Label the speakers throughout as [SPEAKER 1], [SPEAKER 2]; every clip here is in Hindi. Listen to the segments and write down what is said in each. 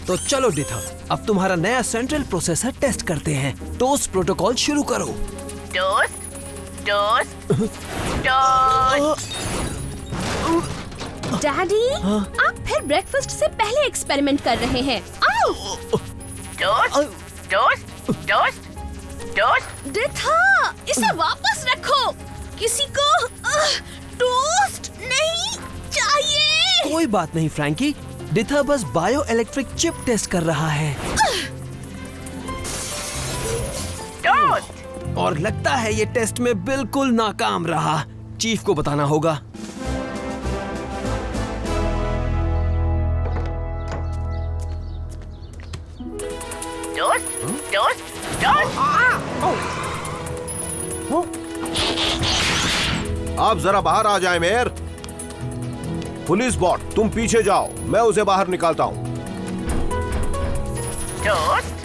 [SPEAKER 1] तो चलो डिथा, अब तुम्हारा नया सेंट्रल प्रोसेसर टेस्ट करते हैं। टोस्ट प्रोटोकॉल शुरू करो।
[SPEAKER 2] Toast toast toast.
[SPEAKER 3] डैडी, आप फिर ब्रेकफास्ट से पहले एक्सपेरिमेंट कर रहे हैं। आओ!
[SPEAKER 2] Toast toast toast toast.
[SPEAKER 3] डिथा, इसे वापस रखो। किसी को टोस्ट नहीं चाहिए।
[SPEAKER 1] कोई बात नहीं फ्रैंकी, डिथा बस बायो इलेक्ट्रिक चिप टेस्ट कर रहा है।
[SPEAKER 2] टोस्ट।
[SPEAKER 1] और लगता है ये टेस्ट में बिल्कुल नाकाम रहा। चीफ को बताना होगा।
[SPEAKER 2] Toast toast toast.
[SPEAKER 4] आप जरा बाहर आ जाएं मेयर। पुलिस बॉट, तुम पीछे जाओ, मैं उसे बाहर निकालता हूँ।
[SPEAKER 2] टोस्ट।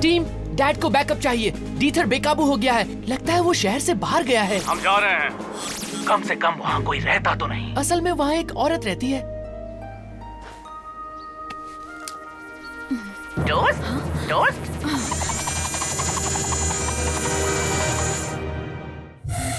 [SPEAKER 5] टीम, डैड को बैकअप चाहिए। डीथर बेकाबू हो गया है। लगता है वो शहर से बाहर गया है।
[SPEAKER 6] हम जा रहे हैं। कम से कम वहाँ कोई रहता तो नहीं।
[SPEAKER 5] असल में वहाँ एक औरत रहती है।
[SPEAKER 2] Toast toast.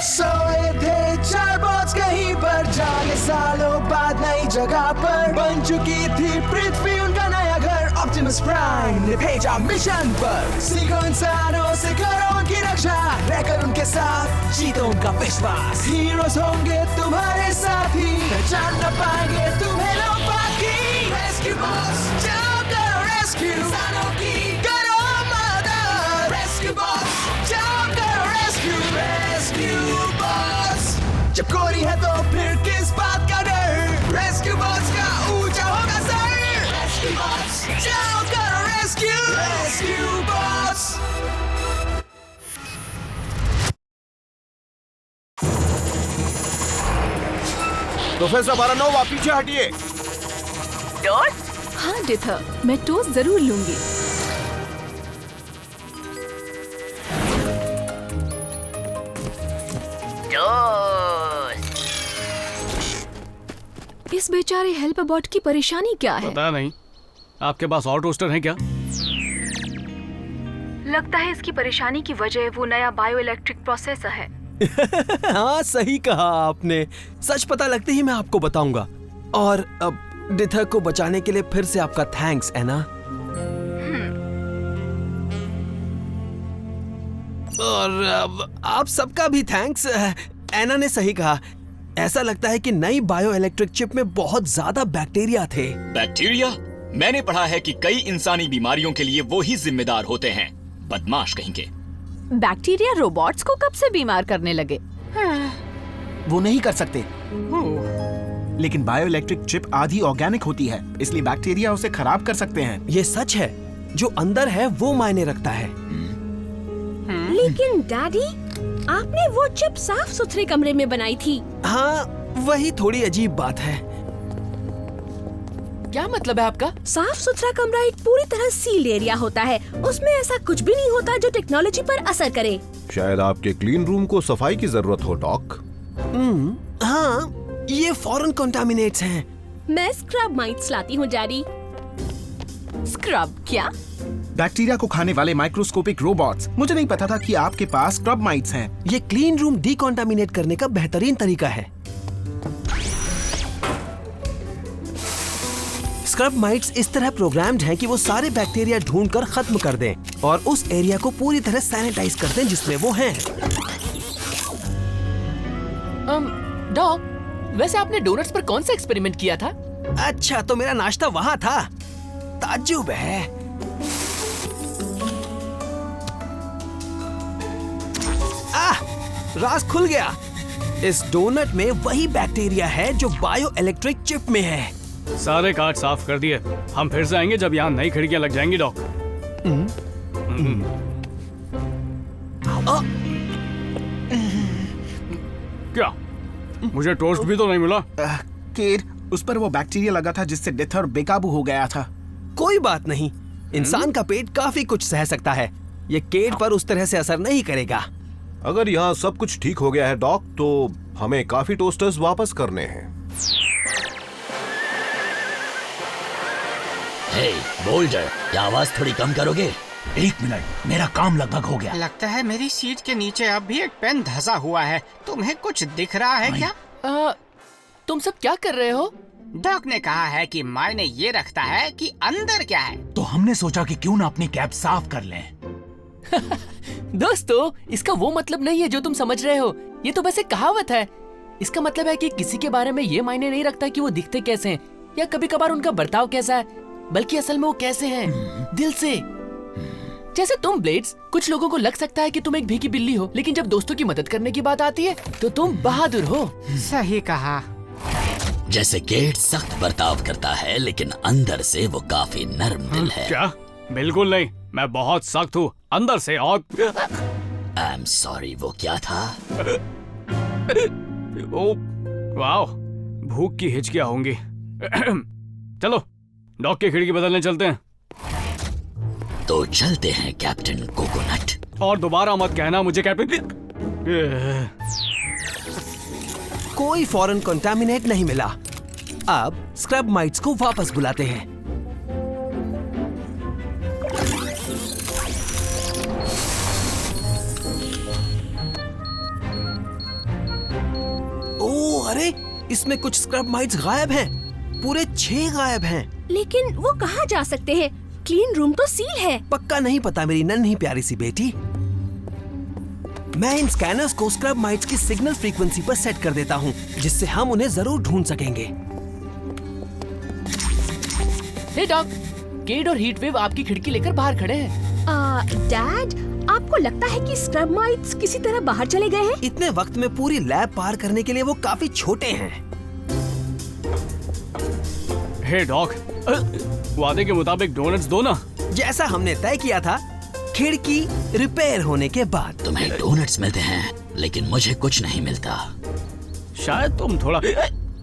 [SPEAKER 7] सोए थे चार बॉट्स कहीं पर, जागे सालों बाद नई जगह पर। बन चुकी थी पृथ्वी उनका नया घर। ऑप्टिमस प्राइम ने भेजा मिशन पर। सीखो इंसानों से करो उनकी रक्षा, रहकर उनके साथ जीतो उनका विश्वास। हीरोज होंगे तुम्हारे साथी, पहचान न पाएंगे तुम्हें लोग बाकी। रेस्क्यू बॉस, जाओ करो रेस्क्यू इंसानों की, करो मदद। रेस्क्यू बॉस, जाओ करो रेस्क्यू। रेस्क्यू बॉस, जब कोरी है तो फिर किस बात का डर। रेस्क्यू बॉस का ऊंचा होगा सर। रेस्क्यू बॉस, जाओ करो रेस्क्यू। Rescue boss.
[SPEAKER 4] प्रोफेसर बारानोवा, पीछे हटिए।
[SPEAKER 2] टोस्ट।
[SPEAKER 3] हाँ डिथा, मैं टोस्ट जरूर लूंगी।
[SPEAKER 2] टोस्ट।
[SPEAKER 3] इस बेचारे हेल्प बॉट की परेशानी क्या है?
[SPEAKER 6] पता नहीं। आपके पास और टोस्टर हैं क्या?
[SPEAKER 3] लगता है इसकी परेशानी की वजह वो नया बायो इलेक्ट्रिक प्रोसेसर है।
[SPEAKER 1] हाँ, सही कहा आपने। सच पता लगते ही मैं आपको बताऊंगा। और अब डिथा को बचाने के लिए फिर से आपका थैंक्स एना। और अब आप सबका भी थैंक्स। एना ने सही कहा। ऐसा लगता है कि नई बायो इलेक्ट्रिक चिप में बहुत ज्यादा बैक्टीरिया थे।
[SPEAKER 8] बैक्टीरिया? मैंने पढ़ा है कि कई इंसानी बीमारियों के लिए वो ही जिम्मेदार होते हैं। बदमाश कहेंगे।
[SPEAKER 9] बैक्टीरिया रोबोट्स को कब से बीमार करने लगे?
[SPEAKER 10] वो नहीं कर सकते। लेकिन बायो इलेक्ट्रिक चिप आधी ऑर्गेनिक होती है, इसलिए बैक्टीरिया उसे खराब कर सकते हैं।
[SPEAKER 1] ये सच है। जो अंदर है वो मायने रखता है।
[SPEAKER 3] लेकिन डैडी, आपने वो चिप साफ सुथरे कमरे में बनाई थी।
[SPEAKER 1] हाँ, वही थोड़ी अजीब बात है।
[SPEAKER 5] क्या मतलब है आपका?
[SPEAKER 3] साफ सुथरा कमरा एक पूरी तरह सील्ड एरिया होता है। उसमें ऐसा कुछ भी नहीं होता जो टेक्नोलॉजी पर असर करे।
[SPEAKER 4] शायद आपके क्लीन रूम को सफाई की जरूरत हो डॉक।
[SPEAKER 1] हाँ, ये फॉरेन कंटामिनेट्स हैं।
[SPEAKER 3] मैं स्क्रब माइट्स लाती हूँ डैडी।
[SPEAKER 9] स्क्रब क्या?
[SPEAKER 10] बैक्टीरिया को खाने वाले माइक्रोस्कोपिक रोबोट्स। मुझे नहीं पता था कि आपके पास स्क्रब माइट्स हैं।
[SPEAKER 1] ये क्लीन रूम डिकॉन्टामिनेट करने का बेहतरीन तरीका है। स्क्रब माइट्स इस तरह प्रोग्राम्ड हैं कि वो सारे बैक्टीरिया ढूंढकर खत्म कर दें और उस एरिया को पूरी तरह सैनिटाइज कर दें जिसमें वो हैं।
[SPEAKER 5] डॉग, वैसे आपने डोनट्स पर कौन सा एक्सपेरिमेंट किया था?
[SPEAKER 1] अच्छा, तो मेरा नाश्ता वहाँ था। ताज्जुब है। राज खुल गया। इस डोनट में वही बैक्टीरिया है जो बायो इलेक्ट्रिक चिप में है।
[SPEAKER 6] सारे काट साफ कर दिए। हम फिर से आएंगे जब यहाँ नई खिड़कियाँ लग जाएंगी डॉक। क्या? मुझे टोस्ट भी तो नहीं मिला।
[SPEAKER 10] केड, उस पर वो बैक्टीरिया लगा था जिससे डिथर बेकाबू हो गया था।
[SPEAKER 1] कोई बात नहीं, इंसान का पेट काफी कुछ सह सकता है। ये केड पर उस तरह से असर नहीं करेगा।
[SPEAKER 4] अगर यहाँ सब कुछ ठीक हो गया है डॉक, तो हमें काफी टोस्टर्स वापस करने हैं।
[SPEAKER 11] हे बोल्डर, क्या आवाज थोड़ी कम करोगे?
[SPEAKER 10] 1 मिनट, मेरा काम लगभग हो गया।
[SPEAKER 12] लगता है मेरी सीट के नीचे अब भी एक पेन धंसा हुआ है। तुम्हें कुछ दिख रहा है क्या?
[SPEAKER 5] तुम सब क्या कर रहे हो?
[SPEAKER 12] डॉक ने कहा है कि मायने ये रखता है कि अंदर क्या है।
[SPEAKER 10] तो हमने सोचा कि क्यों ना अपनी कैब साफ कर लें।
[SPEAKER 5] दोस्तों, इसका वो मतलब नहीं है जो तुम समझ रहे हो। ये तो बस एक कहावत है। इसका मतलब है कि किसी के बारे में ये मायने नहीं रखता कि वो दिखते कैसे हैं या कभी कभार उनका बर्ताव कैसा है, बल्कि असल में वो कैसे हैं, दिल से। जैसे तुम ब्लेड्स, कुछ लोगों को लग सकता है कि तुम एक भीगी बिल्ली हो, लेकिन जब दोस्तों की मदद करने की बात आती है तो तुम बहादुर हो।
[SPEAKER 12] सही कहा।
[SPEAKER 11] जैसे गेट सख्त बर्ताव करता है, लेकिन अंदर से वो काफी नर्म दिल है।
[SPEAKER 6] क्या? बिल्कुल नहीं, मैं बहुत सख्त हूँ अंदर से। और
[SPEAKER 11] आई एम सॉरी, वो क्या था?
[SPEAKER 6] ओ, वाओ, भूख की हिचकियाँ होंगी। चलो डॉक की खिड़की बदलने चलते हैं।
[SPEAKER 11] तो चलते हैं कैप्टन कोकोनट।
[SPEAKER 6] और दोबारा मत कहना मुझे कैप्टन।
[SPEAKER 1] कोई फॉरेन कंटामिनेट नहीं मिला। अब स्क्रब माइट्स को वापस बुलाते हैं। ओह, अरे इसमें कुछ स्क्रब माइट्स गायब हैं। पूरे 6 गायब हैं।
[SPEAKER 3] लेकिन वो कहाँ जा सकते हैं? क्लीन रूम तो सील है।
[SPEAKER 1] पक्का नहीं पता मेरी नन्ही प्यारी सी बेटी। मैं इन स्कैनर्स को स्क्रब माइट्स की सिग्नल फ्रीक्वेंसी पर सेट कर देता हूँ, जिससे हम उन्हें जरूर ढूंढ सकेंगे।
[SPEAKER 5] हे डॉग, केड और हीटवेव आपकी खिड़की लेकर बाहर खड़े हैं।
[SPEAKER 3] डैड, आपको लगता है कि स्क्रब माइट्स किसी तरह बाहर चले गए हैं?
[SPEAKER 1] इतने वक्त में पूरी लैब पार करने के लिए वो काफी छोटे हैं।
[SPEAKER 6] हे डॉग, वादे के मुताबिक डोनट्स दो ना।
[SPEAKER 1] जैसा हमने तय किया था, खिड़की रिपेयर होने के बाद।
[SPEAKER 11] तुम्हें डोनट्स मिलते हैं, लेकिन मुझे कुछ नहीं मिलता।
[SPEAKER 6] शायद तुम थोड़ा।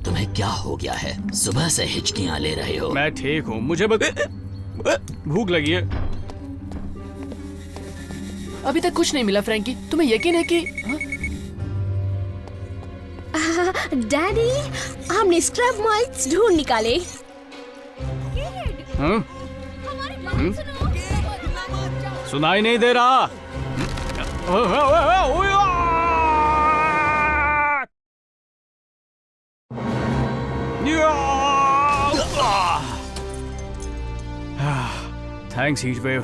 [SPEAKER 11] तुम्हें क्या हो गया है? सुबह से हिचकियाँ ले रहे हो।
[SPEAKER 6] मैं ठीक हूँ, मुझे भूख लगी है।
[SPEAKER 5] अभी तक कुछ नहीं मिला फ्रैंकी, तुम्हें यकीन है कि?
[SPEAKER 3] डैडी, हमने स्क्रब माइट्स ढूंढ निकाले।
[SPEAKER 6] सुनाई नहीं दे रहा। थैंक्स हीटवेव,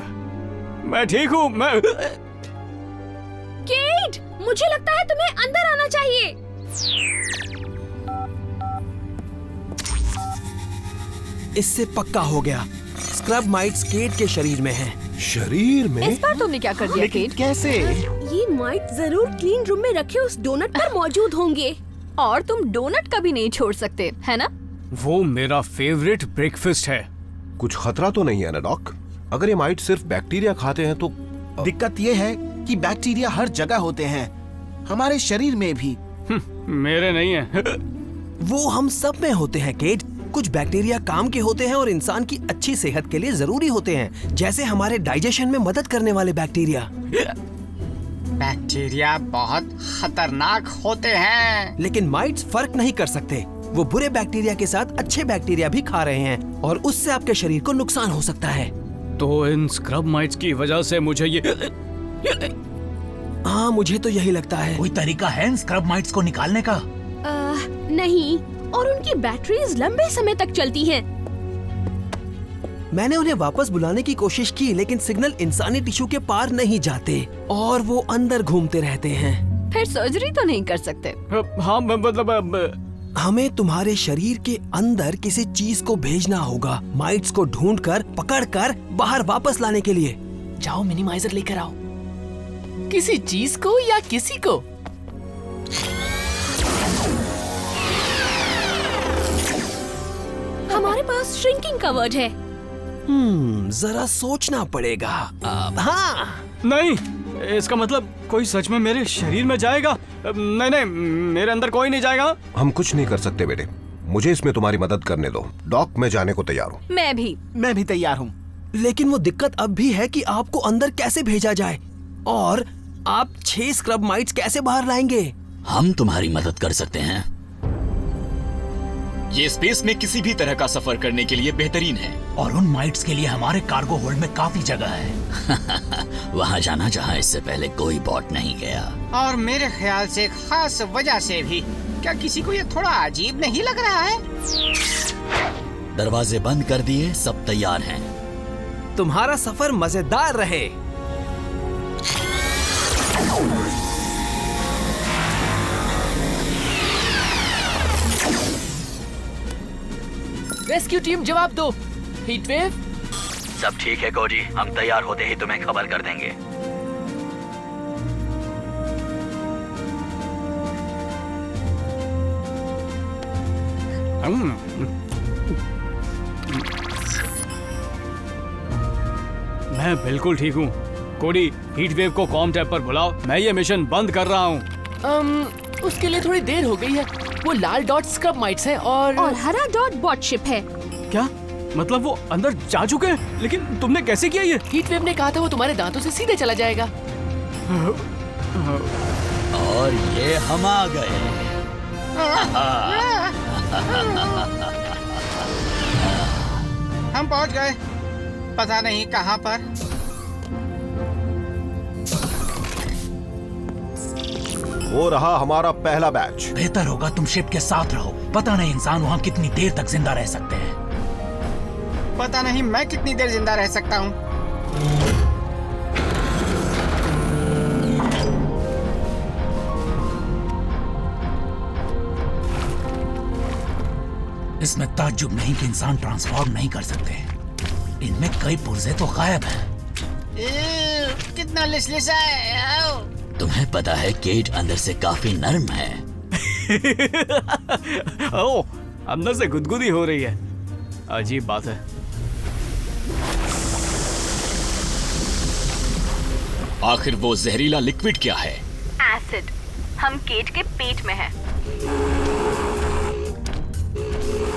[SPEAKER 6] मैं ठीक हूँ। मैं
[SPEAKER 3] केट, मुझे लगता है तुम्हें अंदर आना चाहिए।
[SPEAKER 1] इससे पक्का हो गया, स्क्रब माइट्स केट के शरीर में हैं।
[SPEAKER 4] शरीर में?
[SPEAKER 9] इस बार तुमने क्या कर दिया केट?
[SPEAKER 10] कैसे?
[SPEAKER 3] ये माइट जरूर क्लीन रूम में रखे उस डोनट पर मौजूद होंगे।
[SPEAKER 9] और तुम डोनट कभी नहीं छोड़ सकते, है ना?
[SPEAKER 6] वो मेरा फेवरेट ब्रेकफास्ट है।
[SPEAKER 4] कुछ खतरा तो नहीं है ना डॉक? अगर ये माइट सिर्फ बैक्टीरिया खाते हैं तो?
[SPEAKER 10] दिक्कत ये है कि बैक्टीरिया हर जगह होते हैं, हमारे शरीर में भी।
[SPEAKER 6] मेरे नहीं है।
[SPEAKER 1] वो हम सब में होते हैं केट। कुछ बैक्टीरिया काम के होते हैं और इंसान की अच्छी सेहत के लिए जरूरी होते हैं, जैसे हमारे डाइजेशन में मदद करने वाले बैक्टीरिया।
[SPEAKER 12] बैक्टीरिया बहुत खतरनाक होते हैं।
[SPEAKER 1] लेकिन माइट्स फर्क नहीं कर सकते। वो बुरे बैक्टीरिया के साथ अच्छे बैक्टीरिया भी खा रहे हैं और उससे आपके शरीर को नुकसान हो सकता है।
[SPEAKER 6] तो इन स्क्रब माइट्स की वजह से मुझे ये।
[SPEAKER 1] हाँ, मुझे तो यही लगता है।
[SPEAKER 10] कोई तरीका है इन स्क्रब माइट्स को निकालने का?
[SPEAKER 3] नहीं, और उनकी बैटरीज लंबे समय तक चलती हैं।
[SPEAKER 1] मैंने उन्हें वापस बुलाने की कोशिश की, लेकिन सिग्नल इंसानी टिश्यू के पार नहीं जाते और वो अंदर घूमते रहते हैं।
[SPEAKER 9] फिर सर्जरी तो नहीं कर सकते?
[SPEAKER 6] हाँ, मतलब
[SPEAKER 1] हमें तुम्हारे शरीर के अंदर किसी चीज को भेजना होगा, माइट्स को ढूंढकर, पकड़कर बाहर वापस लाने के लिए।
[SPEAKER 5] जाओ मिनिमाइजर लेकर आओ। किसी चीज को या किसी को?
[SPEAKER 3] हमारे पास श्रिंकिंग का वर्ड है।
[SPEAKER 1] जरा सोचना पड़ेगा। हाँ।
[SPEAKER 6] नहीं, इसका मतलब कोई सच में मेरे शरीर में जाएगा? नहीं नहीं, मेरे अंदर कोई नहीं जाएगा।
[SPEAKER 4] हम कुछ नहीं कर सकते बेटे, मुझे इसमें तुम्हारी मदद करने दो। डॉक, मैं जाने को तैयार हूँ।
[SPEAKER 9] मैं भी
[SPEAKER 10] तैयार हूँ।
[SPEAKER 1] लेकिन वो दिक्कत अब भी है कि आपको अंदर कैसे भेजा जाए, और आप 6 स्क्रब माइट्स कैसे बाहर लाएंगे?
[SPEAKER 11] हम तुम्हारी मदद कर सकते हैं।
[SPEAKER 8] ये स्पेस में किसी भी तरह का सफर करने के लिए बेहतरीन है।
[SPEAKER 13] और उन माइट्स के लिए हमारे कार्गो होल्ड में काफी जगह है।
[SPEAKER 11] वहाँ जाना जहाँ इससे पहले कोई बॉट नहीं गया।
[SPEAKER 12] और मेरे ख्याल से खास वजह से भी। क्या किसी को ये थोड़ा अजीब नहीं लग रहा है?
[SPEAKER 11] दरवाजे बंद कर दिए, सब तैयार हैं।
[SPEAKER 1] तुम्हारा सफर मजेदार रहे।
[SPEAKER 5] रेस्क्यू टीम जवाब दो। Heat wave.
[SPEAKER 11] सब ठीक है कोजी, हम तैयार होते ही तुम्हें खबर कर देंगे।
[SPEAKER 6] मैं बिल्कुल ठीक हूँ। कोडी, हीट वेव को कॉम टैब पर बुलाओ, मैं ये मिशन बंद कर रहा हूँ।
[SPEAKER 5] उसके लिए थोड़ी देर हो गई है। वो लाल डॉट स्क्रब माइट्स हैं और
[SPEAKER 3] हरा डॉट बॉट शिप है।
[SPEAKER 6] क्या मतलब वो अंदर जा चुके हैं? लेकिन तुमने कैसे किया ये?
[SPEAKER 5] हीट वेव ने कहा था वो तुम्हारे दांतों से सीधे चला जाएगा।
[SPEAKER 11] और ये हम आ गए।
[SPEAKER 12] हम पहुंच गए, पता नहीं कहां पर।
[SPEAKER 4] वो रहा हमारा पहला बैच।
[SPEAKER 13] बेहतर होगा तुम शिप के साथ रहो। पता नहीं इंसान वहाँ कितनी देर तक जिंदा रह सकते हैं।
[SPEAKER 12] पता नहीं मैं कितनी देर जिंदा रह सकता हूँ।
[SPEAKER 13] इसमें ताज्जुब नहीं कि इंसान ट्रांसफॉर्म नहीं कर सकते। इनमें कई पुर्जे तो गायब हैं।
[SPEAKER 12] कितना लिसलिसा है।
[SPEAKER 11] तुम्हें पता है केट अंदर से काफी नर्म है।
[SPEAKER 6] ओह, अंदर से गुदगुदी हो रही है। अजीब बात है।
[SPEAKER 8] आखिर वो जहरीला लिक्विड क्या है?
[SPEAKER 9] एसिड। हम केट के पेट में है।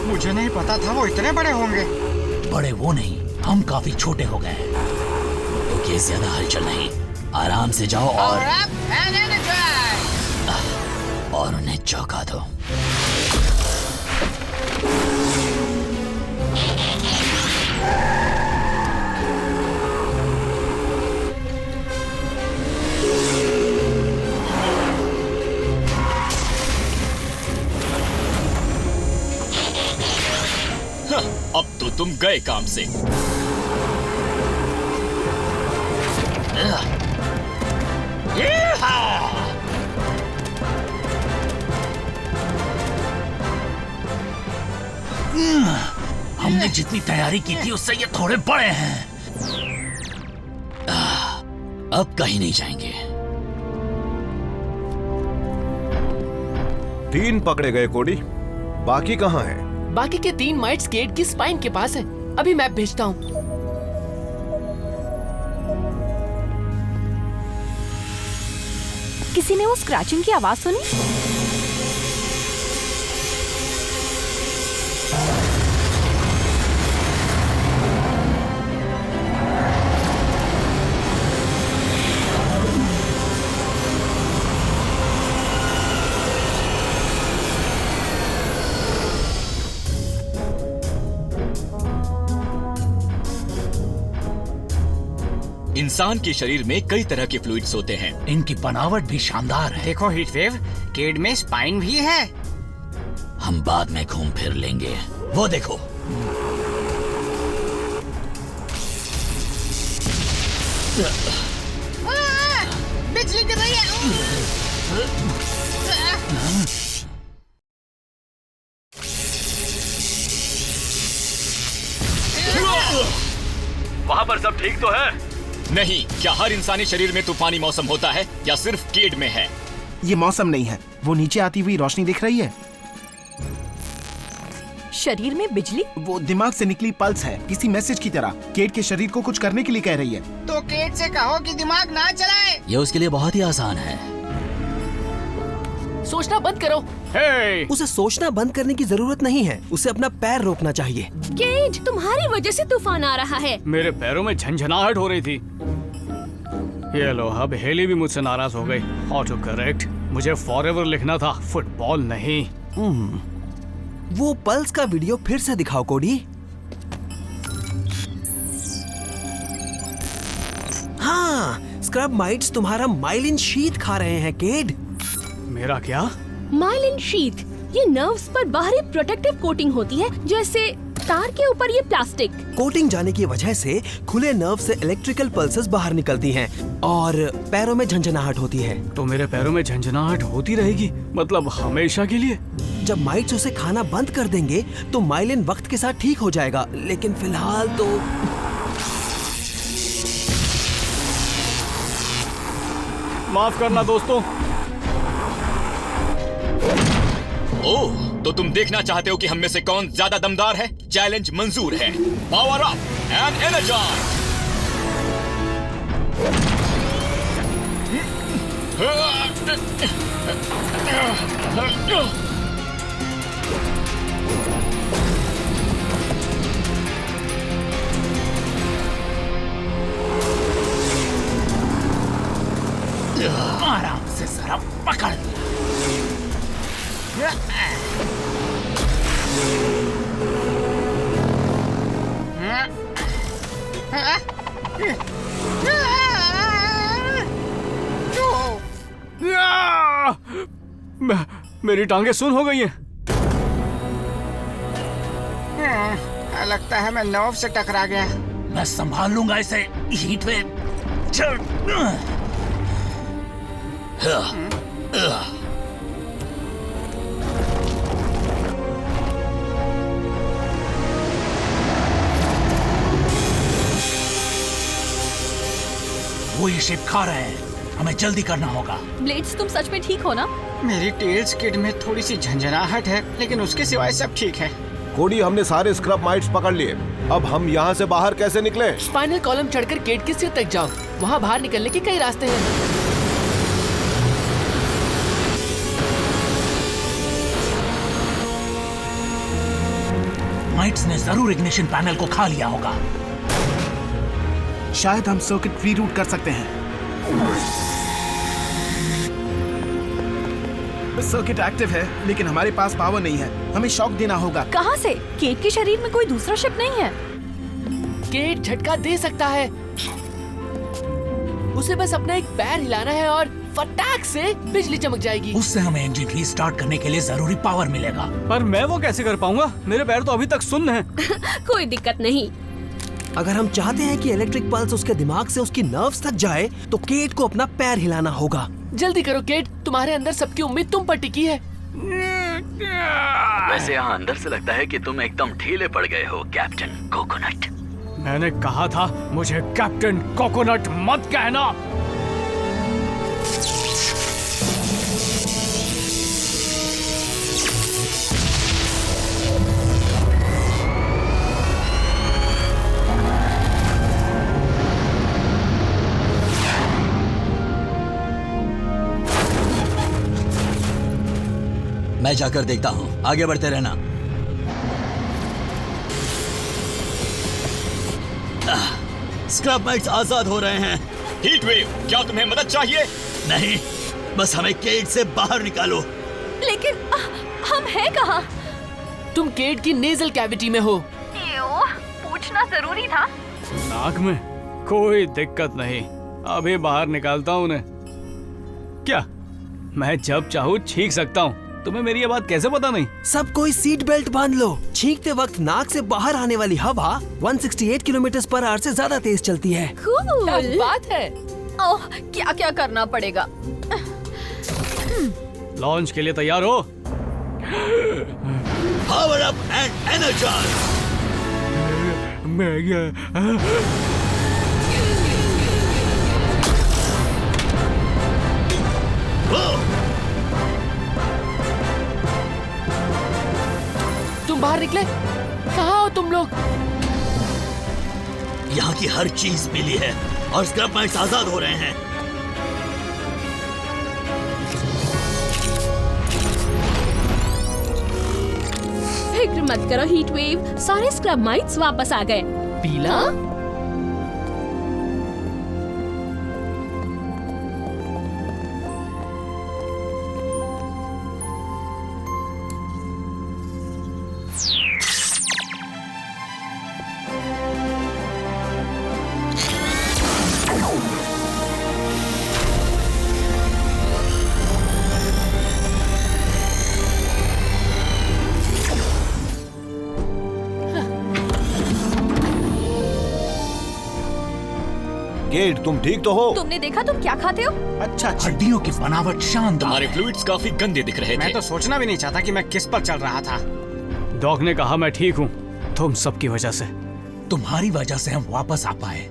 [SPEAKER 12] मुझे नहीं पता था वो इतने बड़े होंगे।
[SPEAKER 13] बड़े वो नहीं, हम काफी छोटे हो गए हैं।
[SPEAKER 11] ओके, ज्यादा हलचल नहीं, आराम से जाओ और उन्हें चौंका दो।
[SPEAKER 8] अब तो तुम गए काम से।
[SPEAKER 13] हमने जितनी तैयारी की थी उससे ये थोड़े बड़े हैं।
[SPEAKER 11] अब कहीं नहीं जाएंगे।
[SPEAKER 4] 3 पकड़े गए कोडी, बाकी कहाँ हैं?
[SPEAKER 5] बाकी के 3 माइट्स गेट की स्पाइन के पास है। अभी मैप भेजता हूँ।
[SPEAKER 9] किसी ने वो स्क्रैचिंग की आवाज सुनी?
[SPEAKER 8] इंसान के शरीर में कई तरह के फ्लूइड्स होते हैं।
[SPEAKER 13] इनकी बनावट भी शानदार है।
[SPEAKER 12] देखो हीटवेव, केड में स्पाइन भी है।
[SPEAKER 11] हम बाद में घूम फिर लेंगे। वो देखो,
[SPEAKER 12] बिजली गिर रही है।
[SPEAKER 8] वहाँ पर सब ठीक तो है? नहीं, क्या हर इंसानी शरीर में तूफानी मौसम होता है या सिर्फ केड में है?
[SPEAKER 10] ये मौसम नहीं है, वो नीचे आती हुई रोशनी दिख रही है।
[SPEAKER 9] शरीर में बिजली?
[SPEAKER 10] वो दिमाग से निकली पल्स है, किसी मैसेज की तरह। केट के शरीर को कुछ करने के लिए कह रही है।
[SPEAKER 12] तो केट से कहो कि दिमाग ना चलाए।
[SPEAKER 11] ये उसके लिए बहुत ही आसान है।
[SPEAKER 5] सोचना बंद करो।
[SPEAKER 6] hey!
[SPEAKER 1] उसे सोचना बंद करने की जरूरत नहीं है, उसे अपना पैर रोकना चाहिए।
[SPEAKER 3] केट, तुम्हारी वजह से तूफान आ रहा है।
[SPEAKER 6] मेरे पैरों में झंझनाहट हो रही थी। ये लो, अब हेली भी मुझसे नाराज हो गई। ऑटो करेक्ट, मुझे फॉरएवर लिखना था, फुटबॉल नहीं।
[SPEAKER 1] वो पल्स का वीडियो फिर से दिखाओ कोडी। हाँ, स्क्रब माइट्स तुम्हारा माइलिन शीट खा रहे हैं केड।
[SPEAKER 6] मेरा क्या?
[SPEAKER 3] माइलिन शीट ये नर्व्स पर बाहरी प्रोटेक्टिव कोटिंग होती है, जैसे तार के ऊपर ये प्लास्टिक।
[SPEAKER 1] कोटिंग जाने की वजह से खुले नर्व से इलेक्ट्रिकल पल्सेस बाहर निकलती हैं और पैरों में झंझनाहट होती है।
[SPEAKER 6] तो मेरे पैरों में झंझनाहट होती रहेगी, मतलब हमेशा के लिए?
[SPEAKER 1] जब माइट्स उसे खाना बंद कर देंगे तो माइलिन वक्त के साथ ठीक हो जाएगा, लेकिन फिलहाल तो
[SPEAKER 6] माफ करना दोस्तों।
[SPEAKER 8] ओह, तो तुम देखना चाहते हो कि हम में से कौन ज्यादा दमदार है? चैलेंज मंजूर है। Power up and energize.
[SPEAKER 13] आराम से जरा पकड़ लिया।
[SPEAKER 6] मेरी टांगे सुन हो गई हैं।
[SPEAKER 12] लगता है मैं नर्व से टकरा गया।
[SPEAKER 13] मैं संभाल लूंगा इसे। Heat wave. चल। वो ये शिप खा रहे हैं, हमें जल्दी करना होगा।
[SPEAKER 9] ब्लेड्स, तुम सच में ठीक हो ना?
[SPEAKER 12] मेरी टेल्स किड में थोड़ी सी झंझनाहट है, लेकिन उसके सिवाय सब ठीक है।
[SPEAKER 4] कोडी, हमने सारे स्क्रब माइट्स पकड़ लिए। अब हम यहाँ से बाहर कैसे निकलें?
[SPEAKER 5] स्पाइनल कॉलम चढ़कर केट के सिर तक जाओ, वहाँ बाहर निकलने के कई रास्ते हैं।
[SPEAKER 13] माइट्स ने जरूर इग्निशन पैनल को खा लिया होगा।
[SPEAKER 10] शायद हम सर्किट रीरूट कर सकते हैं। सर्किट एक्टिव है, लेकिन हमारे पास पावर नहीं है। हमें शॉक देना होगा।
[SPEAKER 9] कहाँ से? केट के शरीर में कोई दूसरा शिप नहीं है।
[SPEAKER 5] केट झटका दे सकता है। उसे बस अपना एक पैर हिलाना है और फटाक से बिजली चमक जाएगी।
[SPEAKER 13] उससे हमें इंजन रीस्टार्ट करने के लिए जरूरी पावर मिलेगा।
[SPEAKER 6] पर मैं वो कैसे कर पाऊंगा? मेरे पैर तो अभी तक सुन्न हैं।
[SPEAKER 3] कोई दिक्कत नहीं।
[SPEAKER 1] अगर हम चाहते हैं कि इलेक्ट्रिक पल्स उसके दिमाग से उसकी नर्व्स तक जाए, तो केट को अपना पैर हिलाना होगा।
[SPEAKER 5] जल्दी करो केट, तुम्हारे अंदर सबकी उम्मीद तुम पर टिकी है।
[SPEAKER 11] वैसे यहाँ अंदर से लगता है कि तुम एकदम ढीले पड़ गए हो, कैप्टन कोकोनट।
[SPEAKER 6] मैंने कहा था मुझे कैप्टन कोकोनट मत कहना।
[SPEAKER 11] मैं जाकर देखता हूँ, आगे बढ़ते रहना। स्क्रब माइट्स आजाद हो रहे हैं।
[SPEAKER 8] हीट वेव, क्या तुम्हें मदद चाहिए?
[SPEAKER 11] नहीं, बस हमें केट से बाहर निकालो।
[SPEAKER 9] लेकिन हम हैं कहाँ?
[SPEAKER 5] तुम केट की नेजल कैविटी में हो।
[SPEAKER 9] पूछना जरूरी था।
[SPEAKER 6] नाक में कोई दिक्कत नहीं, अभी बाहर निकालता हूँ उन्हें। क्या मैं जब चाहूँ छींक सकता हूँ? तुम्हें मेरी ये बात कैसे पता नहीं?
[SPEAKER 1] सब कोई सीट बेल्ट बांध लो। छींकते वक्त नाक से बाहर आने वाली हवा 168 किलोमीटर पर आवर से ज्यादा तेज चलती है।
[SPEAKER 9] क्या
[SPEAKER 5] बात है?
[SPEAKER 9] ओह, क्या क्या करना पड़ेगा?
[SPEAKER 6] लॉन्च के लिए तैयार हो?
[SPEAKER 11] Power up and energize.
[SPEAKER 5] तुम बाहर निकले? कहाँ हो तुम लोग?
[SPEAKER 11] यहाँ की हर चीज मिली है और स्क्रब माइट्स आजाद हो रहे हैं।
[SPEAKER 3] फिक्र मत करो हीट वेव, सारे स्क्रब माइट्स वापस आ गए।
[SPEAKER 5] पीला?
[SPEAKER 4] केट, तुम ठीक तो हो?
[SPEAKER 9] तुमने देखा तुम क्या खाते हो?
[SPEAKER 10] अच्छा,
[SPEAKER 13] हड्डियों की बनावट शानदार।
[SPEAKER 8] तुम्हारे फ्लूइड्स काफी गंदे दिख रहे थे।
[SPEAKER 12] मैं तो सोचना भी नहीं चाहता कि मैं किस पर चल रहा था।
[SPEAKER 6] डॉक ने कहा मैं ठीक हूँ, तुम सबकी वजह से।
[SPEAKER 13] तुम्हारी वजह से हम वापस आ पाए।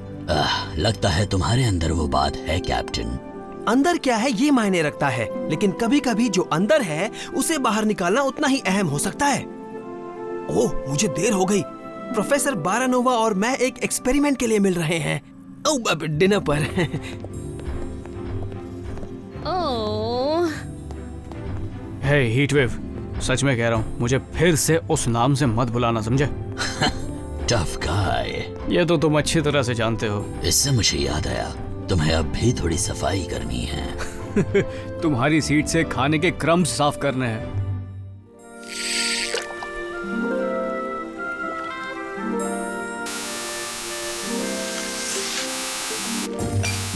[SPEAKER 11] लगता है तुम्हारे अंदर वो बात है कैप्टन।
[SPEAKER 1] अंदर क्या है ये मायने रखता है, लेकिन कभी कभी जो अंदर है उसे बाहर निकालना उतना ही अहम हो सकता है। ओह, मुझे देर हो गई। प्रोफेसर बारानोवा और मैं एक एक्सपेरिमेंट के लिए मिल रहे हैं। ओह, डिनर पर।
[SPEAKER 3] ओह,
[SPEAKER 6] हे हीटवेव, सच में कह रहा हूँ, मुझे फिर से उस नाम से मत बुलाना, समझे?
[SPEAKER 11] Tough guy.
[SPEAKER 6] ये तो तुम अच्छी तरह से जानते हो।
[SPEAKER 11] इससे मुझे याद आया, तुम्हें अब भी थोड़ी सफाई करनी है।
[SPEAKER 6] तुम्हारी सीट से खाने के क्रम्स साफ करने हैं।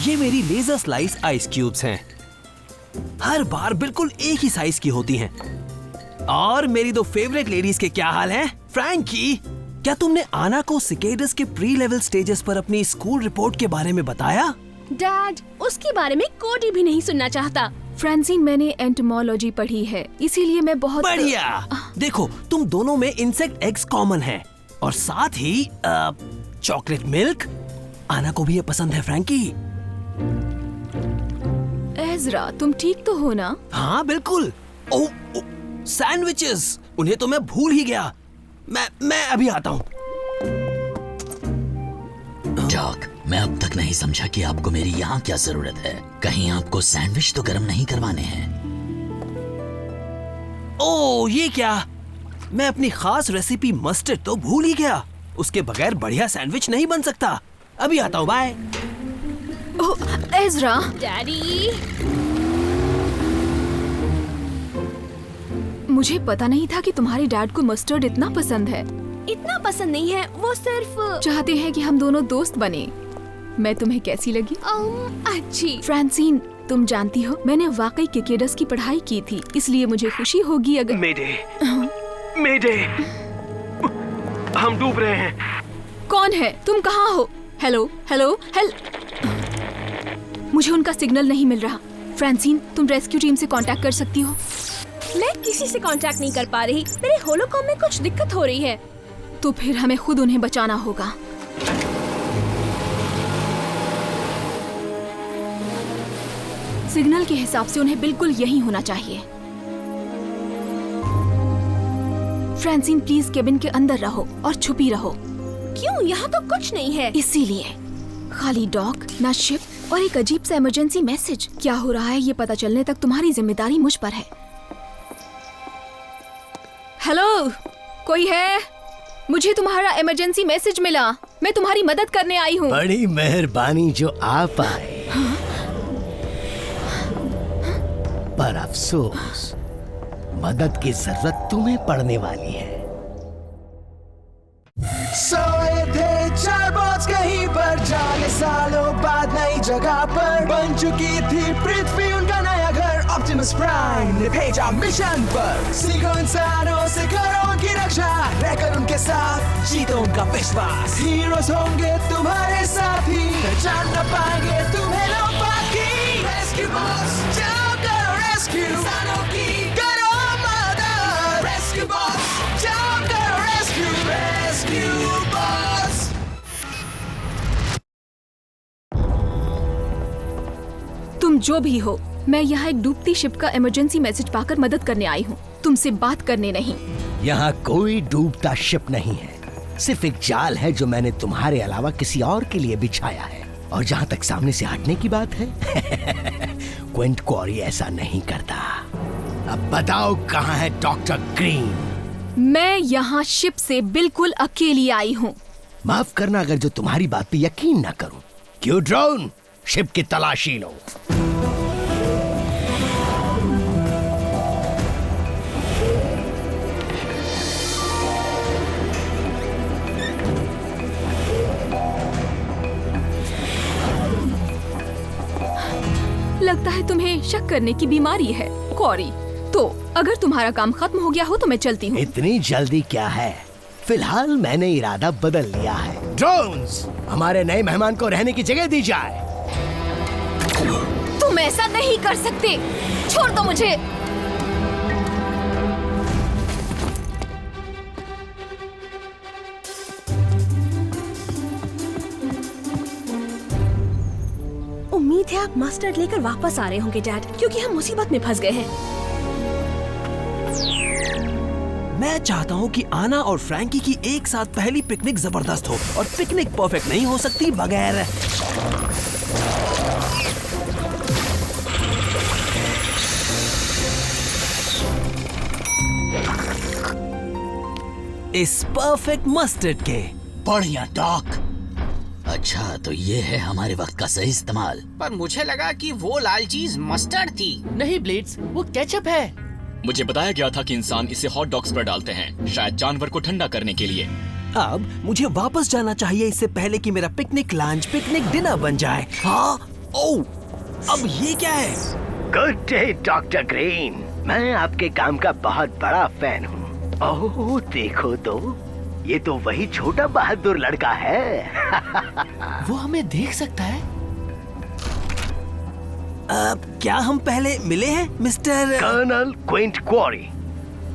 [SPEAKER 1] ये मेरी लेजर स्लाइस आइस क्यूब्स हैं। हर बार बिल्कुल एक ही साइज की होती हैं। और मेरी दो फेवरेट लेडीज के क्या हाल हैं? फ्रैंकी, क्या तुमने आना को सिकेडस के प्री लेवल स्टेजेस पर अपनी स्कूल रिपोर्ट के बारे में बताया?
[SPEAKER 3] डैड, उसके बारे में कोडी भी नहीं सुनना चाहता।
[SPEAKER 9] फ्रांसीन, मैंने एंटोमोलॉजी पढ़ी है, इसीलिए मैं बहुत
[SPEAKER 1] बढ़िया। देखो, तुम दोनों में इंसेक्ट एग्स कॉमन है और साथ ही चॉकलेट मिल्क। आना को भी ये पसंद है। फ्रैंकी,
[SPEAKER 9] एज़रा, तुम ठीक तो हो ना?
[SPEAKER 1] हाँ बिल्कुल। ओह, सैंडविचेस, उन्हें तो मैं भूल ही गया। मैं अभी आता हूँ।
[SPEAKER 11] जॉक, मैं अब तक नहीं समझा कि आपको मेरी यहाँ क्या जरूरत है। कहीं आपको सैंडविच तो गर्म नहीं करवाने हैं?
[SPEAKER 1] ओह, ये क्या? मैं अपनी खास रेसिपी मस्टर्ड तो भूल ही गया। उसके बगैर बढ़िया सैंडविच नहीं बन सकता। अभी आता हूँ, बाय।
[SPEAKER 9] ओह, एज़रा।
[SPEAKER 3] डैडी,
[SPEAKER 9] मुझे पता नहीं था कि तुम्हारे डैड को मस्टर्ड इतना पसंद है।
[SPEAKER 3] इतना पसंद नहीं है, वो सिर्फ
[SPEAKER 9] चाहते हैं कि हम दोनों दोस्त बने। मैं तुम्हें कैसी लगी?
[SPEAKER 3] अच्छी।
[SPEAKER 9] फ्रांसीन, तुम जानती हो, मैंने वाकई किकेडस की पढ़ाई की थी, इसलिए मुझे खुशी होगी अगर।
[SPEAKER 1] मेडे, हम डूब रहे हैं।
[SPEAKER 9] कौन है? तुम कहाँ हो? Hello hello hello. मुझे उनका सिग्नल नहीं मिल रहा। फ्रांसीन, तुम रेस्क्यू टीम से कांटेक्ट कर सकती हो?
[SPEAKER 3] मैं किसी से कांटेक्ट नहीं कर पा रही। मेरे होलोकॉम में कुछ दिक्कत हो रही है।
[SPEAKER 9] तो फिर हमें खुद उन्हें बचाना होगा। सिग्नल के हिसाब से उन्हें बिल्कुल यहीं होना चाहिए। फ्रांसीन, प्लीज केबिन के अंदर रहो और छुपी रहो।
[SPEAKER 3] क्यों? यहाँ तो कुछ नहीं है।
[SPEAKER 9] इसीलिए खाली डॉक, ना शिप और एक अजीब सा इमरजेंसी मैसेज। क्या हो रहा है ये पता चलने तक तुम्हारी जिम्मेदारी मुझ पर है। हेलो, कोई है? मुझे तुम्हारा इमरजेंसी मैसेज मिला। मैं तुम्हारी मदद करने आई हूँ।
[SPEAKER 14] बड़ी मेहरबानी जो आप आए। पर अफसोस, मदद की जरूरत तुम्हें पड़ने वाली है।
[SPEAKER 7] सोए थे चार बॉस कहीं पर, जाने सालों बाद नई जगह पर। बन चुकी थी पृथ्वी उनका नया घर। ऑप्टिमस प्राइम ने भेजा मिशन पर। सीखो इंसानों से करो उनकी रक्षा, रहकर उनके साथ जीतो उनका विश्वास। हीरोज होंगे तुम्हारे साथी, पहचान न पाएंगे तुम्हें लोग बाकी। रेस्क्यू बॉस, जाओ करो रेस्क्यू इंसानों की, करो मदद। रेस्क्यू बॉस, जाओ करो रेस्क्यू। Rescue boss.
[SPEAKER 9] तुम जो भी हो, मैं यहाँ एक डूबती शिप का इमरजेंसी मैसेज पाकर मदद करने आई हूँ, तुमसे बात करने नहीं।
[SPEAKER 14] यहाँ कोई डूबता शिप नहीं है, सिर्फ एक जाल है जो मैंने तुम्हारे अलावा किसी और के लिए बिछाया है। और जहाँ तक सामने से हटने की बात है, क्विंट क्वारी ऐसा नहीं करता। अब बताओ कहाँ है डॉक्टर ग्रीन?
[SPEAKER 9] मैं यहाँ शिप से बिल्कुल अकेली आई हूँ।
[SPEAKER 14] माफ करना अगर जो तुम्हारी बात पे यकीन न करूं। क्यों ड्रोन, शिप की तलाशी लो।
[SPEAKER 9] लगता है तुम्हें शक करने की बीमारी है, कॉरी। तो अगर तुम्हारा काम खत्म हो गया हो तो मैं चलती हूँ।
[SPEAKER 14] इतनी जल्दी क्या है? फिलहाल मैंने इरादा बदल लिया है। ड्रोन्स, हमारे नए मेहमान को रहने की जगह दी जाए।
[SPEAKER 9] तुम ऐसा नहीं कर सकते, छोड़ दो मुझे।
[SPEAKER 3] उम्मीद है आप मस्टर्ड लेकर वापस आ रहे होंगे डैड, क्योंकि हम मुसीबत में फंस गए हैं।
[SPEAKER 1] मैं चाहता हूँ कि आना और फ्रैंकी की एक साथ पहली पिकनिक जबरदस्त हो, और पिकनिक परफेक्ट नहीं हो सकती बगैर इस परफेक्ट मस्टर्ड के।
[SPEAKER 11] बढ़िया डॉक। अच्छा, तो ये है हमारे वक्त का सही इस्तेमाल।
[SPEAKER 12] पर मुझे लगा कि वो लाल चीज मस्टर्ड थी।
[SPEAKER 5] नहीं ब्लेड्स, वो केचप है।
[SPEAKER 8] मुझे बताया गया था कि इंसान इसे हॉट डॉग्स पर डालते हैं, शायद जानवर को ठंडा करने के लिए।
[SPEAKER 1] अब मुझे वापस जाना चाहिए इससे पहले कि मेरा पिकनिक लंच पिकनिक डिनर बन जाए। हाँ, ओह, अब ये क्या है?
[SPEAKER 14] गुड डे डॉक्टर ग्रीन, मैं आपके काम का बहुत बड़ा फैन हूँ। ओह देखो तो, ये तो वही छोटा बहादुर लड़का है।
[SPEAKER 5] वो हमें देख सकता है।
[SPEAKER 1] क्या हम पहले मिले हैं मिस्टर
[SPEAKER 14] कर्नल क्विंट क्वारी?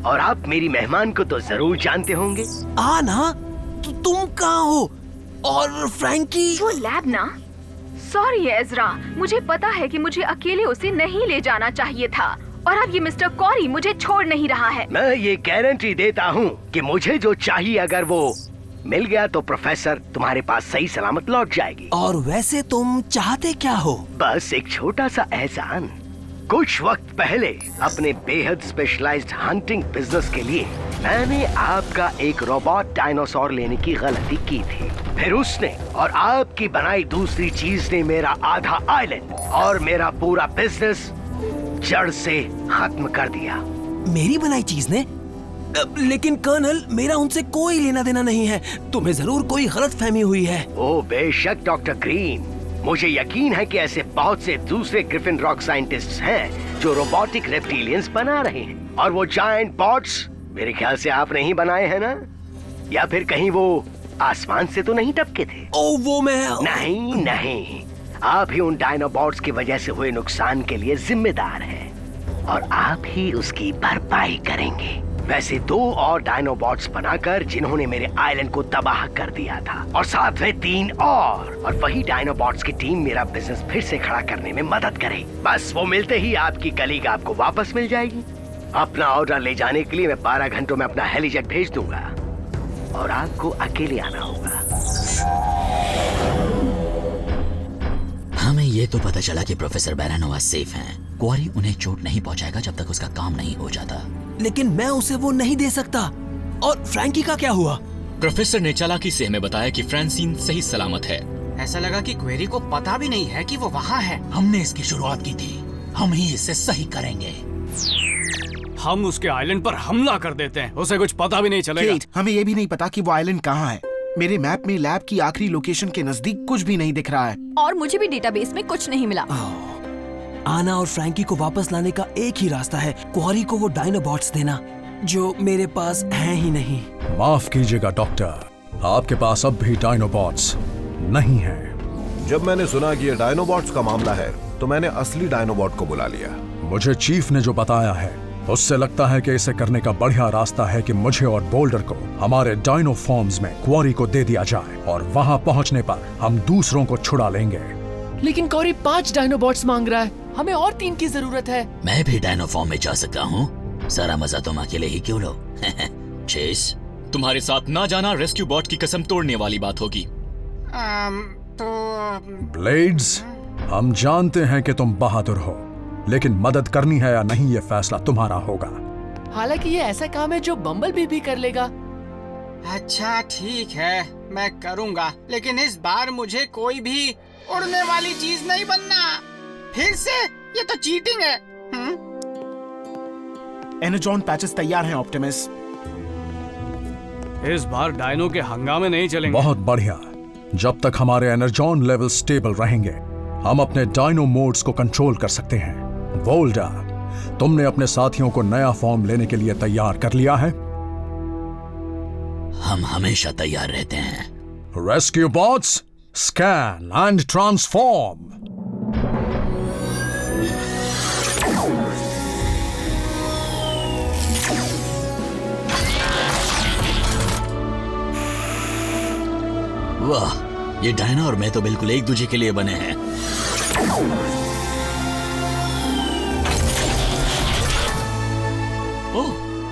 [SPEAKER 14] और आप मेरी मेहमान को तो जरूर जानते होंगे।
[SPEAKER 1] ना, तुम कहाँ हो? और फ्रैंकी?
[SPEAKER 9] वो लैब ना? सॉरी एज़रा, मुझे पता है कि मुझे अकेले उसे नहीं ले जाना चाहिए था, और अब ये मिस्टर कॉरी मुझे छोड़ नहीं रहा है।
[SPEAKER 14] मैं ये गारंटी देता हूँ कि मुझे जो चाहिए अगर वो मिल गया तो प्रोफेसर तुम्हारे पास सही सलामत लौट जाएगी।
[SPEAKER 1] और वैसे तुम चाहते क्या हो?
[SPEAKER 14] बस एक छोटा सा एहसान। कुछ वक्त पहले अपने बेहद स्पेशलाइज्ड हंटिंग बिजनेस के लिए मैंने आपका एक रोबोट डायनासोर लेने की गलती की थी। फिर उसने और आपकी बनाई दूसरी चीज ने मेरा आधा आइलैंड और मेरा पूरा बिजनेस जड़ से खत्म कर दिया।
[SPEAKER 1] मेरी बनाई चीज ने? लेकिन कर्नल, मेरा उनसे कोई लेना देना नहीं है। तुम्हें जरूर कोई गलतफहमी हुई है।
[SPEAKER 14] ओ बेशक डॉक्टर ग्रीन, मुझे यकीन है कि ऐसे बहुत से दूसरे ग्रिफिन रॉक साइंटिस्ट्स हैं जो रोबोटिक रेप्टिलियंस बना रहे हैं। और वो जायंट बॉट्स मेरे ख्याल से आप नहीं बनाए हैं ना? या फिर कहीं वो आसमान से तो नहीं टपके थे?
[SPEAKER 1] ओ वो मैं
[SPEAKER 14] नहीं, आप ही उन डायनोबॉट्स की वजह से हुए नुकसान के लिए जिम्मेदार हैं, और आप ही उसकी भरपाई करेंगे। वैसे 2 और डायनोबॉट्स बनाकर जिन्होंने मेरे आइलैंड को तबाह कर दिया था, और साथ में 3 और वही डायनोबॉट्स की टीम मेरा बिजनेस फिर से खड़ा करने में मदद करे। बस वो मिलते ही आपकी कलीग आपको वापस मिल जाएगी। अपना ऑर्डर ले जाने के लिए मैं 12 घंटों में अपना हेलीजेट भेज दूंगा, और आपको अकेले आना होगा।
[SPEAKER 11] हमें ये तो पता चला कि प्रोफेसर बैरानोवा सेफ हैं। क्वारी उन्हें चोट नहीं पहुंचाएगा जब तक उसका काम नहीं हो जाता।
[SPEAKER 1] लेकिन मैं उसे वो नहीं दे सकता। और फ्रैंकी का क्या हुआ?
[SPEAKER 8] प्रोफेसर ने चालाकी से हमें बताया कि फ्रांसिन सही सलामत है।
[SPEAKER 12] ऐसा लगा कि क्वेरी को पता भी नहीं है कि वो वहाँ है।
[SPEAKER 13] हमने इसकी शुरुआत की थी, हम ही इसे सही करेंगे।
[SPEAKER 6] हम उसके आइलैंड पर हमला कर देते हैं, उसे कुछ पता भी नहीं चलेगा।
[SPEAKER 10] केट, हमें ये भी नहीं पता कि वो आइलैंड कहाँ है। मेरे मैप में लैब की आखिरी लोकेशन के नजदीक कुछ भी नहीं दिख रहा है।
[SPEAKER 9] और मुझे भी डेटाबेस में कुछ नहीं मिला।
[SPEAKER 1] आना और फ्रैंकी को वापस लाने का एक ही रास्ता है, क्वारी को वो डायनोबॉट्स देना, जो मेरे पास हैं ही नहीं।
[SPEAKER 15] माफ कीजिएगा डॉक्टर, आपके पास अब भी डायनोबॉट्स नहीं हैं।
[SPEAKER 4] जब मैंने सुना कि ये डायनोबॉट्स का मामला है तो मैंने असली डायनोबॉट को बुला लिया।
[SPEAKER 15] मुझे चीफ ने जो बताया है उससे लगता है कि इसे करने का बढ़िया रास्ता है कि मुझे और बोल्डर को हमारे डायनो फॉर्म्स में क्वारी को दे दिया जाए, और वहां पहुंचने पर हम दूसरों को छुड़ा लेंगे।
[SPEAKER 5] लेकिन क्वारी 5 डायनोबॉट्स मांग रहा है, हमें और 3 की जरूरत है।
[SPEAKER 11] मैं भी डायनो फॉर्म में जा सकता हूँ, सारा मजा तुम अकेले ही क्यों लो? चेस,
[SPEAKER 8] तुम्हारे साथ ना जाना रेस्क्यू बॉट की कसम तोड़ने वाली बात होगी।
[SPEAKER 15] ब्लेड्स, हम जानते हैं कि तुम बहादुर हो, लेकिन मदद करनी है या नहीं ये फैसला तुम्हारा होगा।
[SPEAKER 5] हालांकि ये ऐसा काम है जो बम्बलबी भी कर लेगा।
[SPEAKER 12] अच्छा ठीक है, मैं करूँगा, लेकिन इस बार मुझे कोई भी उड़ने वाली चीज नहीं बनना। फिर से? ये तो चीटिंग है।
[SPEAKER 10] एनर्जॉन पैचेस तैयार हैं ऑप्टिमस।
[SPEAKER 6] इस बार डायनो के हंगामे नहीं चलेंगे।
[SPEAKER 15] बहुत बढ़िया। जब तक हमारे एनर्जॉन लेवल स्टेबल रहेंगे हम अपने डायनो मोड्स को कंट्रोल कर सकते हैं। वोल्डा, तुमने अपने साथियों को नया फॉर्म लेने के लिए तैयार कर लिया है?
[SPEAKER 11] हम हमेशा तैयार रहते हैं।
[SPEAKER 15] Rescue bots, scan and transform.
[SPEAKER 11] वाह, ये डायना और मैं तो बिल्कुल एक दूसरे के लिए बने हैं।
[SPEAKER 8] ओह,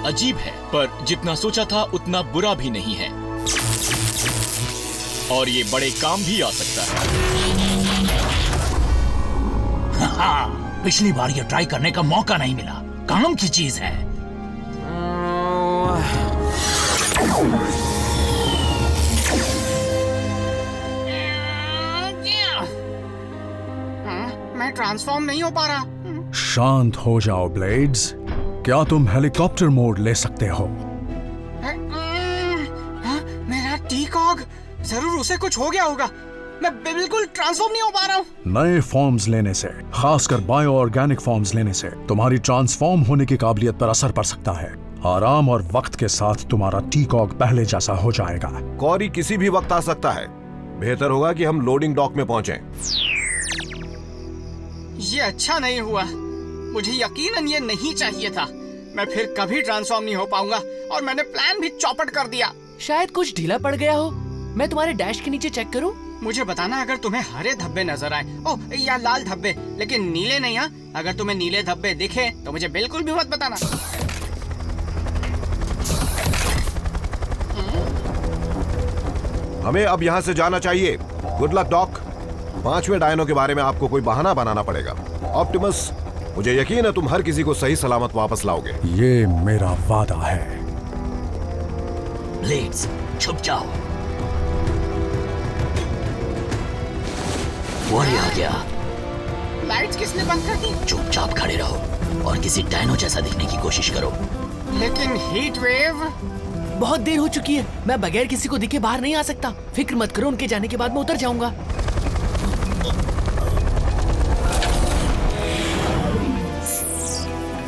[SPEAKER 8] अजीब है, पर जितना सोचा था उतना बुरा भी नहीं है और ये बड़े काम भी आ सकता
[SPEAKER 13] है। पिछली बार ये ट्राई करने का मौका नहीं मिला। काम की चीज है।
[SPEAKER 12] मैं ट्रांसफॉर्म नहीं हो पा रहा।
[SPEAKER 15] शांत हो जाओ ब्लेड्स। क्या तुम हेलीकॉप्टर मोड ले सकते हो?
[SPEAKER 12] मेरा टी-कॉग, जरूर उसे कुछ हो गया होगा। मैं बिल्कुल ट्रांसफॉर्म नहीं हो पा रहा हूँ।
[SPEAKER 15] नए फॉर्म्स लेने से, खासकर बायो ऑर्गेनिक फॉर्म्स लेने से तुम्हारी ट्रांसफॉर्म होने की काबिलियत पर असर पड़ सकता है। आराम और वक्त के साथ तुम्हारा टी-कॉग पहले जैसा हो जाएगा।
[SPEAKER 4] कॉरी किसी भी वक्त आ सकता है। बेहतर होगा कि हम लोडिंग डॉक में पहुंचें।
[SPEAKER 12] ये अच्छा नहीं हुआ। मुझे यकीनन ये नहीं चाहिए था। मैं फिर कभी ट्रांसफॉर्म नहीं हो पाऊंगा और मैंने प्लान भी चौपट कर दिया।
[SPEAKER 5] शायद कुछ ढीला पड़ गया हो। मैं तुम्हारे डैश के नीचे चेक करूं?
[SPEAKER 12] मुझे बताना अगर तुम्हें हरे धब्बे नजर आए। ओह, या लाल धब्बे, लेकिन नीले नहीं। हाँ, अगर तुम्हें नीले धब्बे दिखे तो मुझे बिल्कुल भी मत बताना।
[SPEAKER 4] हमें अब यहाँ से जाना चाहिए। Good luck doc. 5वें डायनो के बारे में आपको कोई बहाना बनाना पड़ेगा। ऑप्टिमस, मुझे यकीन है तुम हर किसी को सही सलामत वापस लाओगे।
[SPEAKER 15] ये मेरा वादा है।
[SPEAKER 11] ब्लेड्स, छुप जाओ। वही आ गया।
[SPEAKER 12] लाइट्स किसने बंद कर दी?
[SPEAKER 11] चुपचाप खड़े रहो और किसी डायनो जैसा दिखने की कोशिश करो।
[SPEAKER 12] लेकिन हीट वेव।
[SPEAKER 5] बहुत देर हो चुकी है। मैं बगैर किसी को दिखे बाहर नहीं आ सकता। फिक्र मत करो, उनके जाने के बाद मैं उतर जाऊंगा।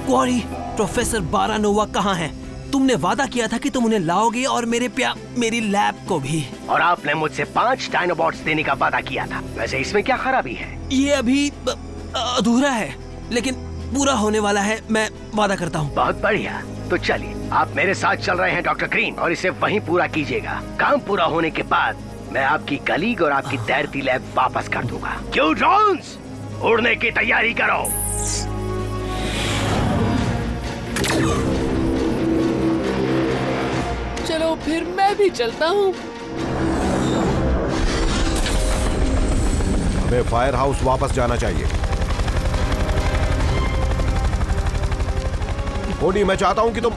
[SPEAKER 1] क्वारी, प्रोफेसर बारानोवा कहाँ हैं? तुमने वादा किया था कि तुम उन्हें लाओगे और मेरी लैब को भी।
[SPEAKER 14] और आपने मुझसे 5 डायनोबॉट्स देने का वादा किया था। वैसे इसमें क्या खराबी है?
[SPEAKER 1] ये अभी अधूरा है, लेकिन पूरा होने वाला है। मैं वादा करता हूँ।
[SPEAKER 14] बहुत बढ़िया। तो चलिए, आप मेरे साथ चल रहे हैं डॉक्टर ग्रीन, और इसे वहीं पूरा कीजिएगा। काम पूरा होने के बाद मैं आपकी कलीग और आपकी तैरती लैब वापस कर दूंगा। क्यों ड्रोन्स, उड़ने की तैयारी करो।
[SPEAKER 5] चलो फिर मैं भी चलता हूँ।
[SPEAKER 4] हमें फायर हाउस वापस जाना चाहिए। कोडी, मैं चाहता हूँ कि तुम।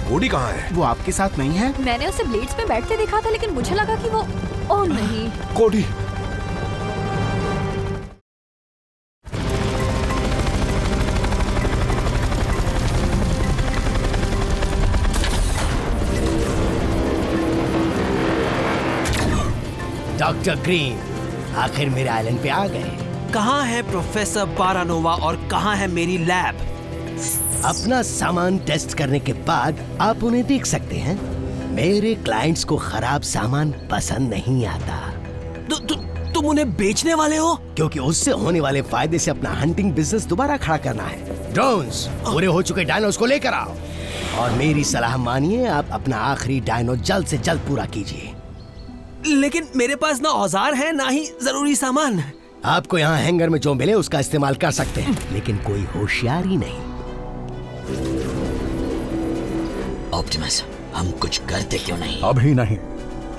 [SPEAKER 4] कोडी कहाँ है?
[SPEAKER 10] वो आपके साथ नहीं है?
[SPEAKER 9] मैंने उसे ब्लेड्स में बैठते देखा था, लेकिन मुझे लगा कि वो। ओह नहीं।
[SPEAKER 4] कोडी।
[SPEAKER 14] डॉक्टर ग्रीन, आखिर मेरे आइलैंड पे आ गए।
[SPEAKER 1] कहाँ है प्रोफेसर बारानोवा और कहाँ है मेरी लैब?
[SPEAKER 14] अपना सामान टेस्ट करने के बाद आप उन्हें देख सकते हैं। मेरे क्लाइंट्स को खराब सामान पसंद नहीं आता।
[SPEAKER 1] तुम उन्हें बेचने वाले हो?
[SPEAKER 14] क्योंकि उससे होने वाले फायदे से अपना हंटिंग बिजनेस दोबारा खड़ा करना है। ड्रोन्स, पूरे हो चुके डायनोस को लेकर आओ और मेरी सलाह मानिए, आप अपना आखिरी डायनो जल्द से जल्द पूरा कीजिए।
[SPEAKER 1] लेकिन मेरे पास ना औजार है ना ही जरूरी सामान।
[SPEAKER 14] आपको यहाँ हैंगर में जो मिले उसका इस्तेमाल कर सकते हैं, लेकिन कोई होशियारी नहीं।
[SPEAKER 11] ऑप्टिमस, हम कुछ करते क्यों नहीं?
[SPEAKER 15] अभी नहीं।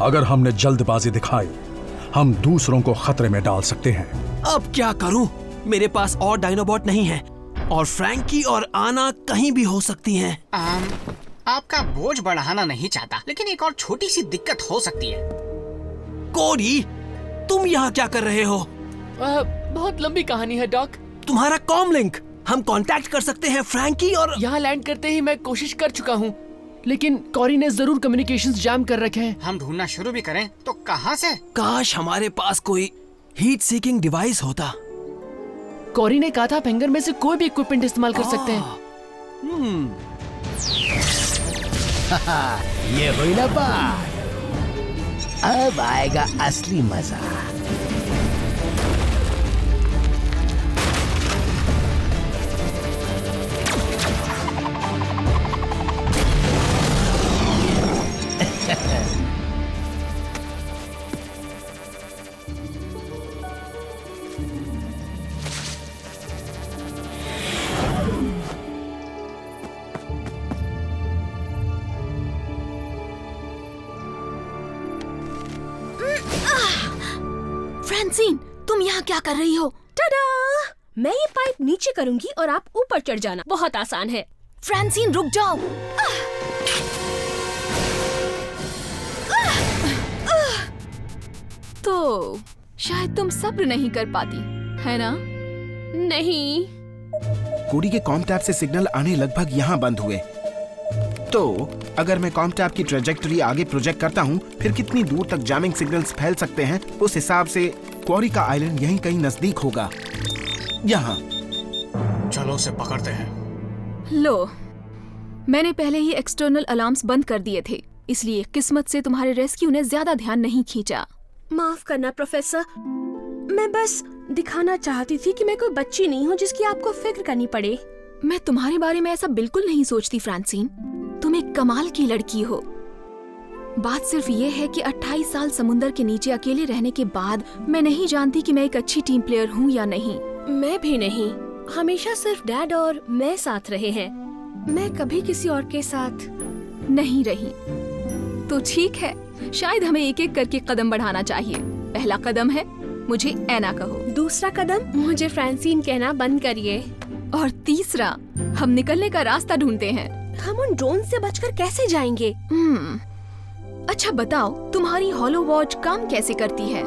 [SPEAKER 15] अगर हमने जल्दबाजी दिखाई, हम दूसरों को खतरे में डाल सकते हैं।
[SPEAKER 1] अब क्या करूं? मेरे पास और डायनोबॉट नहीं है और फ्रैंकी और आना कहीं भी हो सकती हैं।
[SPEAKER 12] आपका बोझ बढ़ाना नहीं चाहता, लेकिन एक और छोटी सी दिक्कत हो सकती है।
[SPEAKER 1] कोडी, तुम यहाँ क्या कर रहे हो?
[SPEAKER 5] बहुत लंबी कहानी है डॉक।
[SPEAKER 1] तुम्हारा कॉम लिंक, हम कांटेक्ट कर सकते हैं फ्रैंकी और।
[SPEAKER 5] यहाँ लैंड करते ही मैं कोशिश कर चुका हूँ, लेकिन कॉरी ने जरूर कम्युनिकेशंस जैम कर रखे हैं।
[SPEAKER 12] हम ढूंढना शुरू भी करें तो कहाँ से? काश
[SPEAKER 1] हमारे पास कोई हीट सीकिंग डिवाइस होता।
[SPEAKER 5] कॉरी ने कहा था हैंगर में से कोई भी इक्विपमेंट इस्तेमाल कर सकते हैं।
[SPEAKER 14] ये हुई ना बात। अब आएगा असली मजा।
[SPEAKER 3] फ्रांसीन, तुम यहाँ क्या कर रही हो? टाडा! मैं ये पाइप नीचे करूंगी और आप ऊपर चढ़ जाना। बहुत आसान है। फ्रांसीन, रुक जाओ।
[SPEAKER 9] तो शायद तुम सब्र नहीं कर पाती, है ना?
[SPEAKER 3] नहीं।
[SPEAKER 10] कोडी के कॉम टैब से सिग्नल आने लगभग यहाँ बंद हुए। तो अगर मैं कॉम टैब की ट्रेजेक्टरी आगे प्रोजेक्ट करता हूँ, फिर कितनी दूर तक जैमिंग सिग्नल्स फैल सकते हैं, उस हिसाब से क्वारी का आइलैंड यहीं कहीं नजदीक होगा। यहाँ
[SPEAKER 13] चलो उसे पकड़ते हैं।
[SPEAKER 9] लो, मैंने पहले ही एक्सटर्नल अलार्म्स बंद कर दिए थे, इसलिए किस्मत से तुम्हारे रेस्क्यू ने ज्यादा ध्यान नहीं खींचा।
[SPEAKER 3] माफ करना प्रोफेसर, मैं बस दिखाना चाहती थी कि मैं कोई बच्ची नहीं हूँ जिसकी आपको फिक्र करनी पड़े।
[SPEAKER 9] मैं तुम्हारे बारे में ऐसा बिल्कुल नहीं सोचती फ्रांसीन। तुम एक कमाल की लड़की हो। बात सिर्फ ये है कि 28 साल समुंदर के नीचे अकेले रहने के बाद मैं नहीं जानती कि मैं एक अच्छी टीम प्लेयर हूँ या नहीं।
[SPEAKER 3] मैं भी नहीं। हमेशा सिर्फ डैड और मैं साथ रहे हैं। मैं कभी किसी और के साथ
[SPEAKER 9] नहीं रही। तो ठीक है, शायद हमें एक एक करके कदम बढ़ाना चाहिए। पहला कदम है मुझे ऐना कहो।
[SPEAKER 3] दूसरा कदम मुझे फ्रांसीन कहना बंद करिए।
[SPEAKER 9] और तीसरा हम निकलने का रास्ता ढूंढते हैं।
[SPEAKER 3] हम उन ड्रोन से बचकर कैसे जाएंगे?
[SPEAKER 9] अच्छा बताओ, तुम्हारी हॉलो वॉच काम कैसे करती है?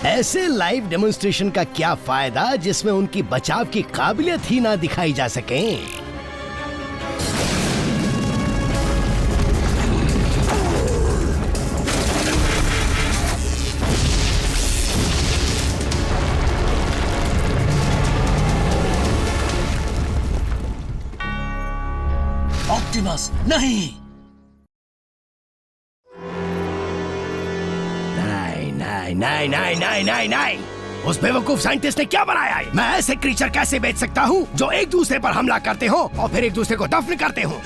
[SPEAKER 14] ऐसे लाइव डेमोन्स्ट्रेशन का क्या फायदा जिसमें उनकी बचाव की काबिलियत ही ना दिखाई जा सके?
[SPEAKER 11] ऑप्टिमस नहीं।
[SPEAKER 14] नहीं। उस बेवकूफ साइंटिस्ट ने क्या बनाया है? मैं ऐसे क्रीचर कैसे बेच सकता हूँ जो एक दूसरे पर हमला करते हो और फिर एक दूसरे को दफन करते हो?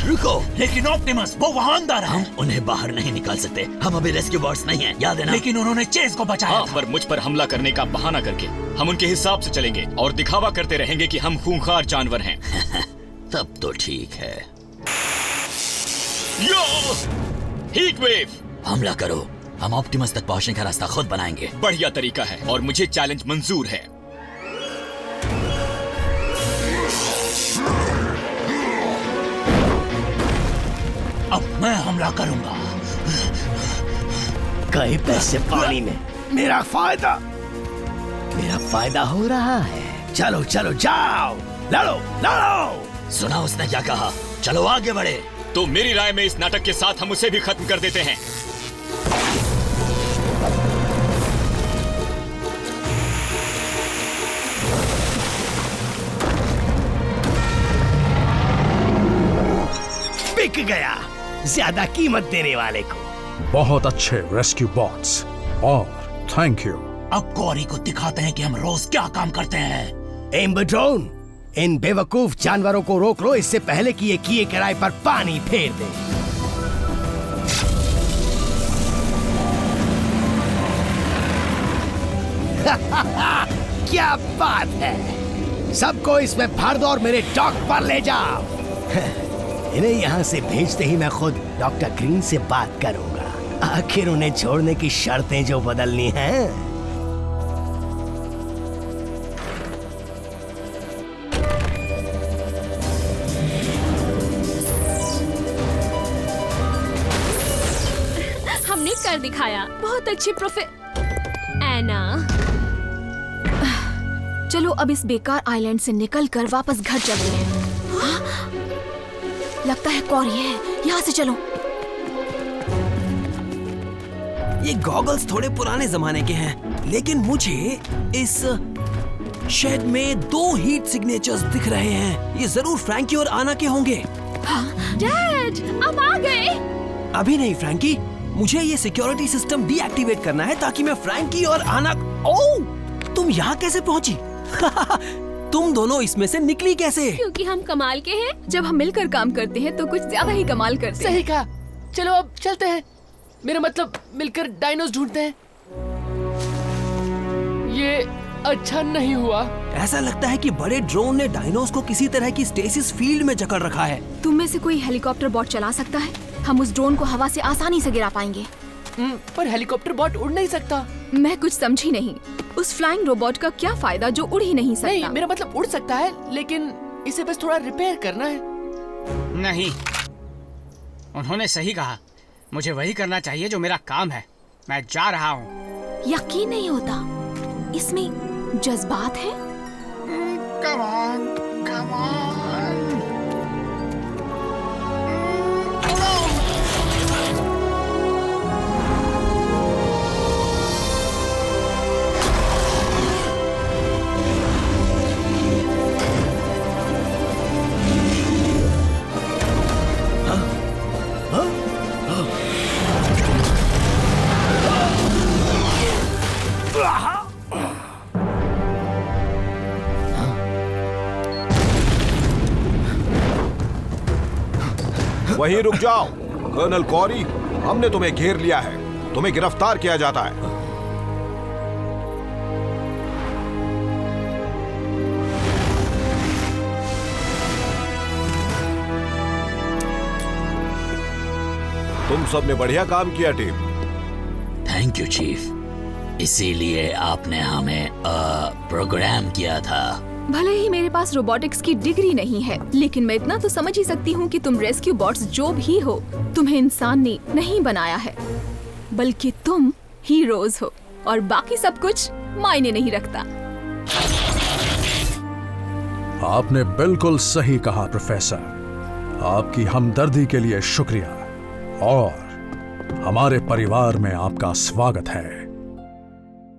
[SPEAKER 11] रुको, लेकिन ऑप्टिमस वो वहाँ अंदर है। हम उन्हें बाहर नहीं निकाल सकते। हम अभी रेस्क्यू बॉट्स नहीं हैं, याद है ना?
[SPEAKER 13] लेकिन उन्होंने चेज को बचाया था।
[SPEAKER 8] पर मुझ पर हमला करने का बहाना करके हम उनके हिसाब से चलेंगे और दिखावा करते रहेंगे कि हम खूंखार जानवर हैं।
[SPEAKER 11] तब तो ठीक है।
[SPEAKER 8] हीट वेव,
[SPEAKER 11] हमला करो। हम ऑप्टिमस तक पहुंचने का रास्ता खुद बनाएंगे।
[SPEAKER 8] बढ़िया तरीका है और मुझे चैलेंज मंजूर है।
[SPEAKER 13] अब मैं हमला करूंगा।
[SPEAKER 14] कई पैसे पानी में, मेरा फायदा हो रहा है। चलो चलो जाओ, लड़ो लड़ो।
[SPEAKER 11] सुना उसने क्या कहा? चलो आगे बढ़े।
[SPEAKER 8] तो मेरी राय में इस नाटक के साथ हम उसे भी खत्म कर देते हैं।
[SPEAKER 14] बिक गया ज्यादा कीमत देने वाले को।
[SPEAKER 15] बहुत अच्छे रेस्क्यू बॉट्स और थैंक यू।
[SPEAKER 13] अब क्वारी को दिखाते हैं कि हम रोज क्या काम करते हैं।
[SPEAKER 14] एम्बर्ड्रोन, इन बेवकूफ जानवरों को रोक लो इससे पहले कि ये किए किराए पर पानी फेर दे। क्या बात है, सबको इसमें भर दो और मेरे डॉक पर ले जाओ। इन्हें यहाँ से भेजते ही मैं खुद डॉक्टर ग्रीन से बात करूंगा। आखिर उन्हें छोड़ने की शर्तें जो बदलनी हैं।
[SPEAKER 3] हमने कर दिखाया। बहुत अच्छी ऐना।
[SPEAKER 9] चलो अब इस बेकार आइलैंड से निकलकर वापस घर चलते हैं। लगता है क्वारी है, यहाँ से चलो।
[SPEAKER 1] ये गॉगल्स थोड़े पुराने जमाने के हैं, लेकिन मुझे इस शेड में 2 हीट सिग्नेचर्स दिख रहे हैं। ये जरूर फ्रैंकी और आना के होंगे।
[SPEAKER 3] डैड, आप आ गए?
[SPEAKER 1] अभी नहीं फ्रैंकी, मुझे ये सिक्योरिटी सिस्टम डीएक्टिवेट करना है ताकि मैं फ्रैंकी और आना। ओह, तुम यहाँ कैसे पहुँची? तुम दोनों इसमें से निकली कैसे?
[SPEAKER 3] क्योंकि हम कमाल के हैं।
[SPEAKER 9] जब हम मिलकर काम करते हैं तो कुछ ज्यादा ही कमाल करते हैं।
[SPEAKER 5] सही कहा। चलो अब चलते हैं। मेरा मतलब मिलकर डायनोस ढूंढते हैं। ये अच्छा नहीं हुआ।
[SPEAKER 1] ऐसा लगता है कि बड़े ड्रोन ने डायनोस को किसी तरह की स्टेसिस फील्ड में जकड़ रखा है।
[SPEAKER 9] तुम में से कोई हेलीकॉप्टर बॉट चला सकता है? हम उस ड्रोन को हवा से आसानी से गिरा पाएंगे।
[SPEAKER 5] पर हेलीकॉप्टर बॉट उड़ नहीं सकता।
[SPEAKER 9] मैं कुछ समझी नहीं। उस फ्लाइंग रोबोट का क्या फायदा जो उड़ ही नहीं सकता?
[SPEAKER 5] नहीं, मेरा मतलब उड़ सकता है, लेकिन इसे बस थोड़ा रिपेयर करना है।
[SPEAKER 12] नहीं, उन्होंने सही कहा। मुझे वही करना चाहिए जो मेरा काम है। मैं जा रहा हूँ।
[SPEAKER 9] यकीन नहीं होता, इसमें जज्बात है।
[SPEAKER 12] Come on, come on.
[SPEAKER 4] वहीं रुक जाओ कर्नल कॉरी, हमने तुम्हें घेर लिया है। तुम्हें गिरफ्तार किया जाता है। तुम सब ने बढ़िया काम किया टीम।
[SPEAKER 11] Thank you chief. इसीलिए आपने हमें प्रोग्राम किया था।
[SPEAKER 9] भले ही मेरे पास रोबोटिक्स की डिग्री नहीं है, लेकिन मैं इतना तो समझ ही सकती हूँ कि तुम रेस्क्यू बॉट्स जो भी हो, तुम्हें इंसान ने नहीं बनाया है, बल्कि तुम हीरोज हो और बाकी सब कुछ मायने नहीं रखता।
[SPEAKER 15] आपने बिल्कुल सही कहा प्रोफेसर। आपकी हमदर्दी के लिए शुक्रिया और हमारे परिवार में आपका स्वागत है।